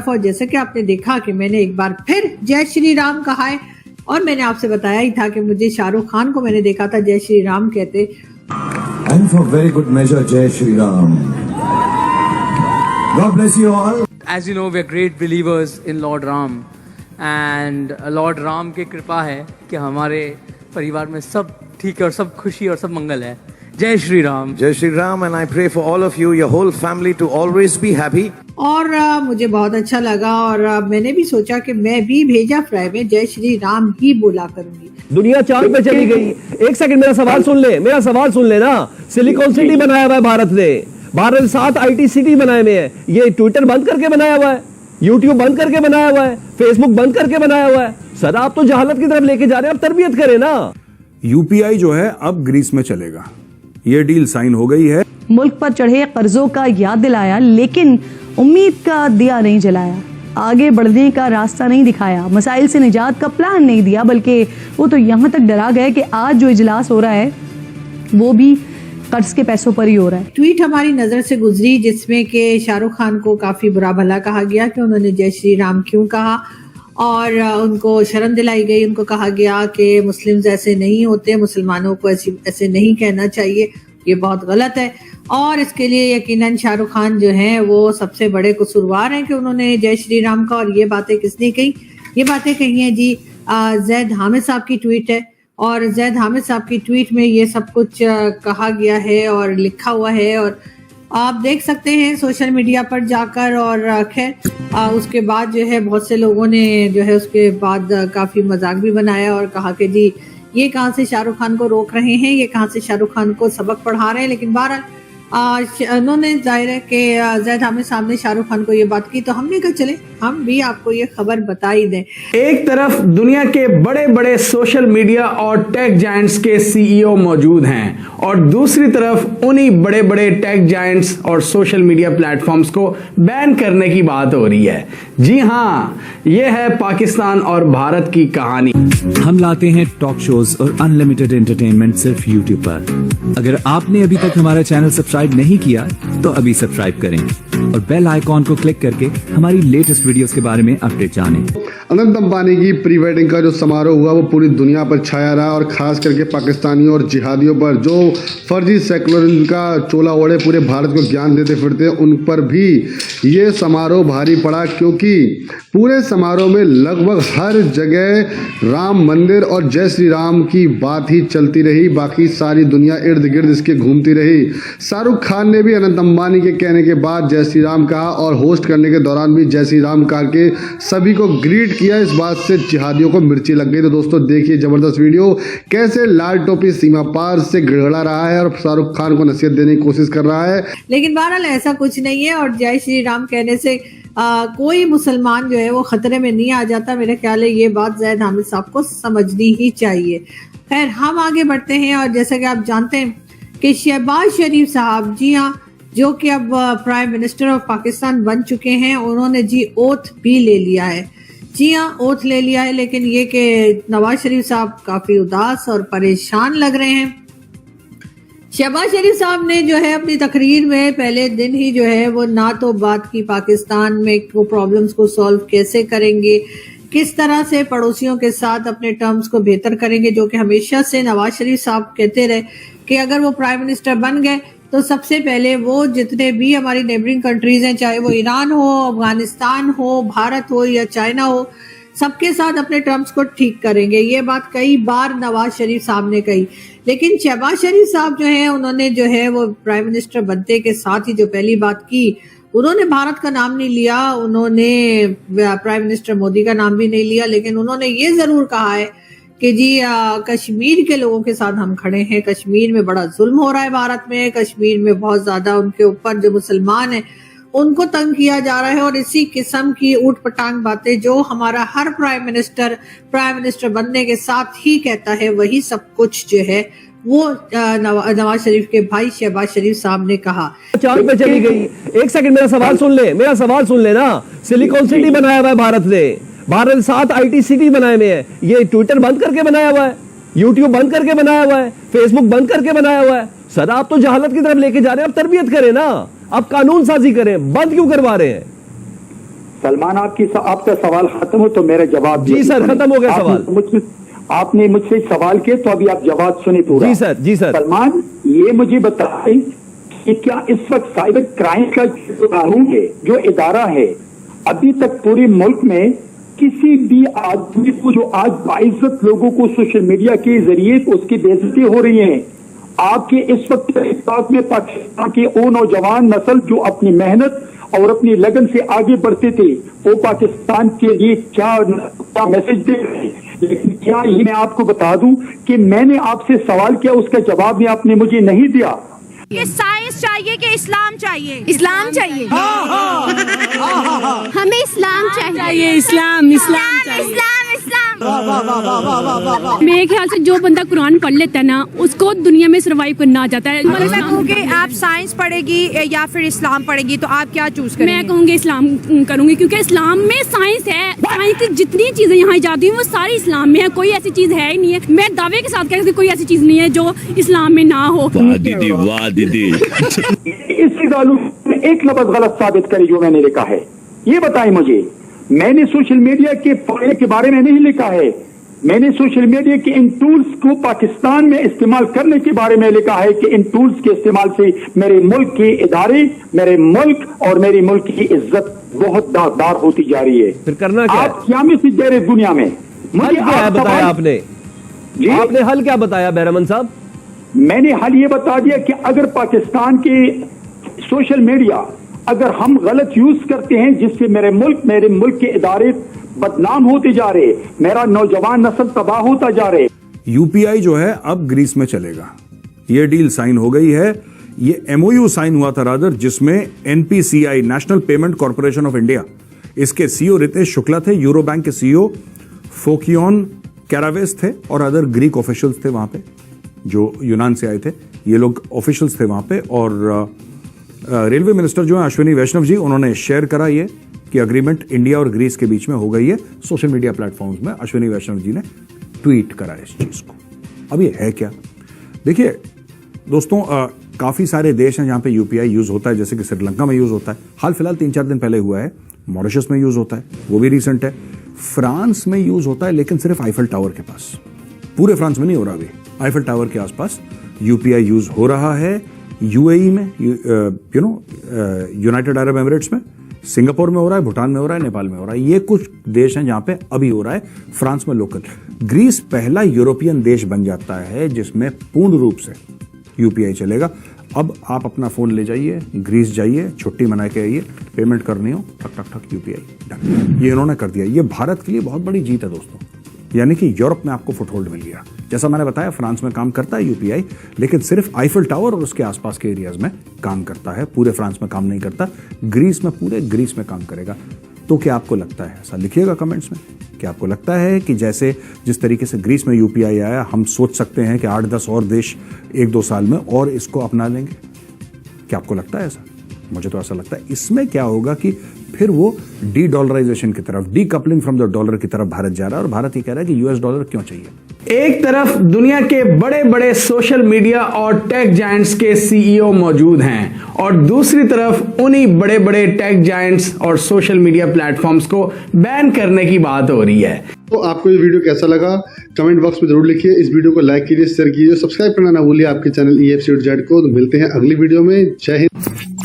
और जैसे कि आपने देखा कि मैंने एक बार फिर जय श्री राम कहा है और मैंने आपसे बताया ही था कि मुझे शाहरुख खान को मैंने देखा था जय श्री राम कहते। And for very good measure, Jai Shri Ram. God bless you all. As you know, we are great believers in Lord Ram, and Lord Ram की कृपा है कि हमारे परिवार में सब ठीक है और सब खुशी और सब मंगल है। जय Shri Ram. Jai Shri Ram, and I pray for all of you, your whole family, to always be happy. और मुझे बहुत अच्छा लगा और मैंने भी सोचा कि मैं भी भेजा फ्राई में जय श्री राम ही बोला करूंगी। दुनिया चांद पे चली गई। एक सेकंड मेरा सवाल सुन ले ना। सिलिकॉन सिटी बनाया हुआ है भारत ने। भारत 7 IT सिटी बनाए हुए हैं। ये ट्विटर बंद करके बनाया हुआ है, यूट्यूब बंद करके बनाया हुआ है, फेसबुक बंद करके बनाया हुआ है। सर आप तो जहालत की तरफ लेके जा रहे हैं, अब तरबियत करें ना। UPI जो है अब ग्रीस में चलेगा, ये डील साइन हो गई है। मुल्क पर चढ़े कर्जों का याद दिलाया, लेकिन उम्मीद का दिया नहीं जलाया, आगे बढ़ने का रास्ता नहीं दिखाया, मसाइल से निजात का प्लान नहीं दिया, बल्कि वो तो यहाँ तक डरा गए कि आज जो इजलास हो रहा है वो भी कर्ज के पैसों पर ही हो रहा है। ट्वीट हमारी नजर से गुजरी जिसमें कि शाहरुख खान को काफी बुरा भला कहा गया कि उन्होंने जय श्री राम क्यों कहा और उनको शर्म दिलाई गई। उनको कहा गया कि मुस्लिम्स ऐसे नहीं होते, मुसलमानों को ऐसे नहीं कहना चाहिए, ये बहुत गलत है। और इसके लिए यकीनन शाहरुख खान जो हैं वो सबसे बड़े कसूरवार हैं कि उन्होंने जय श्री राम का। और ये बातें किसने कही? ये बातें कही हैं जी जैद हामिद साहब की ट्वीट है और जैद हामिद साहब की ट्वीट में ये सब कुछ कहा गया है और लिखा हुआ है और आप देख सकते हैं सोशल मीडिया पर जाकर। और खैर उसके बाद जो है बहुत से लोगों ने जो है उसके बाद काफी मजाक भी बनाया और कहा कि जी ये कहाँ से शाहरुख खान को रोक रहे हैं, ये कहाँ से शाहरुख खान को सबक पढ़ा रहे हैं। लेकिन बहरहाल उन्होंने जाहिर है कि जैद हामिद साहब ने शाहरुख खान को ये बात की तो हमने कहा चले हम भी आपको ये खबर बता ही दें। एक तरफ दुनिया के बड़े बड़े सोशल मीडिया और टेक जायंट्स के CEO मौजूद हैं और दूसरी तरफ उन्हीं बड़े बड़े टेक जायंट्स और सोशल मीडिया प्लेटफॉर्म्स को बैन करने की बात हो रही है। जी हाँ, ये है पाकिस्तान और भारत की कहानी। हम लाते हैं टॉक शोज और अनलिमिटेड एंटरटेनमेंट सिर्फ YouTube पर। अगर आपने अभी तक हमारा चैनल सब्सक्राइब नहीं किया तो अभी सब्सक्राइब करें और बेल आइकॉन को क्लिक करके हमारी लेटेस्ट वीडियोस के बारे में अपडेट जानें। अनंत अंबानी की प्री वेडिंग का जो समारोह हुआ वो पूरी दुनिया पर छाया रहा और खास करके पाकिस्तानियों और जिहादियों पर जो फर्जी सेकुलरिज्म का चोला ओढ़े पूरे भारत को ज्ञान देते फिरते हैं उन पर भी ये समारोह भारी पड़ा, क्योंकि पूरे समारोह में लगभग हर जगह राम मंदिर और जय श्री राम की बात ही चलती रही। बाकी सारी दुनिया इर्द गिर्द इसके घूमती रही। शाहरुख खान ने भी अनंत अंबानी के कहने के बाद जय श्री राम कहा और होस्ट करने के दौरान भी जय श्री राम कहा के सभी को ग्रीट किया। इस बात से जिहादियों को मिर्ची लग गई। तो दोस्तों देखिए जबरदस्त वीडियो, कैसे लाल टोपी सीमा पार से गिड़गड़ा रहा है और शाहरुख खान को नसीहत देने की कोशिश कर रहा है। लेकिन बहरहाल ऐसा कुछ नहीं है और जय श्री राम कहने से कोई मुसलमान जो है वो खतरे में नहीं आ जाता। मेरा ख्याल है ये बात जैद हामिद साहब को समझनी ही चाहिए। खैर हम आगे बढ़ते हैं और जैसा कि आप जानते हैं कि शहबाज शरीफ साहब, जी हाँ, जो कि अब प्राइम मिनिस्टर ऑफ पाकिस्तान बन चुके हैं, उन्होंने जी ओथ भी ले लिया है। जी हाँ, ओथ ले लिया है। लेकिन ये कि नवाज शरीफ साहब काफी उदास और परेशान लग रहे हैं। शहबाज शरीफ साहब ने जो है अपनी तकरीर में पहले दिन ही जो है वो ना तो बात की पाकिस्तान में वो प्रॉब्लम्स को सॉल्व कैसे करेंगे, किस तरह से पड़ोसियों के साथ अपने टर्म्स को बेहतर करेंगे, जो कि हमेशा से नवाज शरीफ साहब कहते रहे कि अगर वो प्राइम मिनिस्टर बन गए तो सबसे पहले वो जितने भी हमारी नेबरिंग कंट्रीज हैं, चाहे वो ईरान हो, अफगानिस्तान हो, भारत हो या चाइना हो, सबके साथ अपने टर्म्स को ठीक करेंगे। ये बात कई बार नवाज शरीफ साहब ने कही। लेकिन शहबाज शरीफ साहब जो है उन्होंने जो है वो प्राइम मिनिस्टर बनते के साथ ही जो पहली बात की, उन्होंने भारत का नाम नहीं लिया, उन्होंने प्राइम मिनिस्टर मोदी का नाम भी नहीं लिया। लेकिन उन्होंने ये जरूर कहा है कि जी कश्मीर के लोगों के साथ हम खड़े हैं। कश्मीर में बड़ा जुल्म हो रहा है भारत में, कश्मीर में बहुत ज्यादा उनके ऊपर जो मुसलमान हैं उनको तंग किया जा रहा है। और इसी किस्म की ऊट पटांग बातें जो हमारा हर प्राइम मिनिस्टर बनने के साथ ही कहता है, वही सब कुछ जो है वो नवाज शरीफ के भाई शहबाज शरीफ साहब ने कहा। चांद पे चली गई। एक सेकंड मेरा सवाल सुन ले ना। सिलिकॉन सिटी बनाया हुआ है भारत ने। भारत 7 IT सिटी बनाए हुए हैं। ये ट्विटर बंद करके बनाया हुआ है, यूट्यूब बंद करके बनाया हुआ है, फेसबुक बंद करके बनाया हुआ है। सर आप तो जहालत की तरफ लेके जा रहे हैं, अब तरबियत करें ना, अब कानून साजी करें, बंद क्यों करवा रहे हैं? सलमान आपका सवाल खत्म हो तो मेरा जवाब जी सर, खत्म हो गया सवाल। आपने मुझसे सवाल किए तो अभी आप जवाब सुने पूरा। जी सर, जी सर। सलमान, ये मुझे बताएं कि क्या इस वक्त साइबर क्राइम का जो कानून है, जो इदारा है, अभी तक पूरे मुल्क में किसी भी आदमी को जो आज बाइज्जत लोगों को सोशल मीडिया के जरिए उसकी बेइज्जती हो रही है, आपके इस वक्त में पाकिस्तान के वो नौजवान नस्ल जो अपनी मेहनत और अपनी लगन से आगे बढ़ते थे, वो पाकिस्तान के लिए क्या मैसेज दे रहे हैं। लेकिन क्या ये मैं आपको बता दूं कि मैंने आपसे सवाल किया, उसका जवाब भी आपने मुझे नहीं दिया। कि साइंस चाहिए कि इस्लाम चाहिए? इस्लाम चाहिए। हमें इस्लाम चाहिए। इस्लाम चाहिए। मेरे ख्याल से जो बंदा कुरान पढ़ लेता है ना, उसको दुनिया में सरवाइव करना आ जाता है। मैं कहूँगी आप साइंस पढ़ेगी या फिर इस्लाम पढ़ेगी, तो आप क्या चूज करेंगी? मैं कहूँगी इस्लाम करूंगी, क्योंकि इस्लाम में साइंस है। साइंस की जितनी चीजें यहाँ इजाद हुई वो सारी इस्लाम में है, कोई ऐसी चीज है ही नहीं है। मैं दावे के साथ कह सकती कोई ऐसी चीज नहीं है जो इस्लाम में ना हो। वाह दीदी इसी कानून में एक लफ्ज गलत साबित करी जो मैंने लिखा है, ये बताएं मुझे। मैंने सोशल मीडिया के फायदे के बारे में नहीं लिखा है, मैंने सोशल मीडिया के इन टूल्स को पाकिस्तान में इस्तेमाल करने के बारे में लिखा है कि इन टूल्स के इस्तेमाल से मेरे मुल्क के इदारे, मेरे मुल्क और मेरे मुल्क की इज्जत बहुत दागदार होती जा रही है। फिर करना क्या? आप क्या मैसेज दे रहे दुनिया में? मुझे क्या बताया आपने? आपने हल क्या बताया बैरमन साहब? मैंने हल ये बता दिया कि अगर पाकिस्तान के सोशल मीडिया अगर हम गलत यूज करते हैं, जिससे मेरे मुल्क के इदारे बदनाम होते जा रहे, मेरा नौजवान नस्ल तबाह होता जा रहे। यूपीआई जो है अब ग्रीस में चलेगा, ये डील साइन हो गई है। ये एमओयू साइन हुआ था रादर, जिसमें NPCI national payment corporation of India, इसके सीईओ रितेश शुक्ला थे, यूरो बैंक के सीईओ फोकियोन कैरावेस थे और अदर ग्रीक ऑफिशियल्स थे वहां पे जो यूनान से आए थे। ये लोग ऑफिशियल्स थे वहां पे। और रेलवे मिनिस्टर जो है अश्विनी वैष्णव जी, उन्होंने शेयर करा ये कि अग्रीमेंट इंडिया और ग्रीस के बीच में हो गई है। सोशल मीडिया प्लेटफॉर्म्स में अश्विनी वैष्णव जी ने ट्वीट करा इस चीज को। अब ये है क्या? देखिए दोस्तों, काफी सारे देश हैं जहां पे यूपीआई यूज होता है, जैसे कि श्रीलंका में यूज होता है, हाल फिलहाल 3-4 दिन पहले हुआ है। मॉरिशस में यूज होता है, वो भी रिसेंट है। फ्रांस में यूज होता है, लेकिन सिर्फ आईफल टावर के पास, पूरे फ्रांस में नहीं हो रहा। अभी आईफल टावर के आसपास यूपीआई यूज हो रहा है। यूएई में, यूनाइटेड अरब एमिरेट्स में, सिंगापुर में हो रहा है, भूटान में हो रहा है, नेपाल में हो रहा है। ये कुछ देश हैं जहां पे अभी हो रहा है। फ्रांस में लोकल। ग्रीस पहला यूरोपियन देश बन जाता है जिसमें पूर्ण रूप से यूपीआई चलेगा। अब आप अपना फोन ले जाइए, ग्रीस जाइए, छुट्टी मना के आइए, पेमेंट करनी हो, ठक ठक ठक यूपीआई डन। ये इन्होंने कर दिया। ये भारत के लिए बहुत बड़ी जीत है दोस्तों, यानी कि यूरोप में आपको फुटहोल्ड मिल गया। जैसा मैंने बताया, फ्रांस में काम करता है यूपीआई, लेकिन सिर्फ आईफल टावर और उसके आसपास के एरियाज में काम करता है, पूरे फ्रांस में काम नहीं करता। ग्रीस में, पूरे ग्रीस में काम करेगा। तो क्या आपको लगता है ऐसा? लिखिएगा कमेंट्स में। क्या आपको लगता है कि जैसे जिस तरीके से ग्रीस में यूपीआई आया, हम सोच सकते हैं कि 8-10 और देश 1-2 साल में और इसको अपना लेंगे? क्या आपको लगता है ऐसा? मुझे तो ऐसा लगता है। इसमें क्या होगा कि फिर वो डी डॉलराइजेशन की तरफ, D coupling from the dollar की तरफ भारत जा रहा है। और भारत ये कह रहा है कि यूएस डॉलर क्यों चाहिए। एक तरफ दुनिया के बड़े बड़े सोशल मीडिया और टेक जायंट्स के सीईओ मौजूद हैं, और दूसरी तरफ उन्हीं बड़े बड़े टेक जायंट्स और सोशल मीडिया प्लेटफॉर्म्स को बैन करने की बात हो रही है। तो आपको ये वीडियो कैसा लगा कमेंट बॉक्स में जरूर लिखिए। इस वीडियो को लाइक कीजिए, शेयर कीजिए, सब्सक्राइब करना ना भूलिए आपके चैनल EFC को। तो मिलते हैं अगली वीडियो में। जय हिंद।